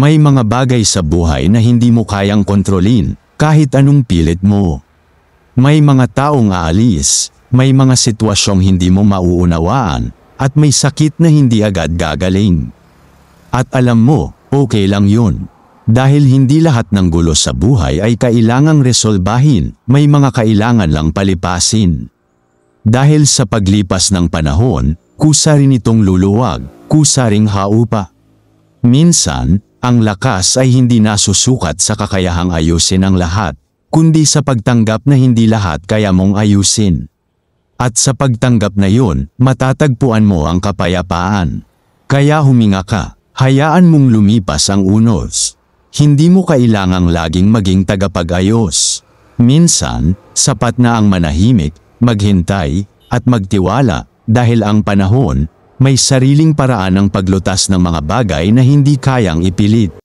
May mga bagay sa buhay na hindi mo kayang kontrolin, kahit anong pilit mo. May mga taong aalis, may mga sitwasyong hindi mo mauunawaan, at may sakit na hindi agad gagaling. At alam mo, okay lang yun. Dahil hindi lahat ng gulo sa buhay ay kailangang resolbahin, may mga kailangan lang palipasin. Dahil sa paglipas ng panahon, kusa rin itong luluwag, kusa ring haupa. Minsan, ang lakas ay hindi nasusukat sa kakayahang ayusin ang lahat, kundi sa pagtanggap na hindi lahat kaya mong ayusin. At sa pagtanggap na yun, matatagpuan mo ang kapayapaan. Kaya huminga ka, hayaan mong lumipas ang unos. Hindi mo kailangang laging maging tagapag-ayos. Minsan, sapat na ang manahimik, maghintay, at magtiwala, dahil ang panahon, may sariling paraan ng paglutas ng mga bagay na hindi kayang ipilit.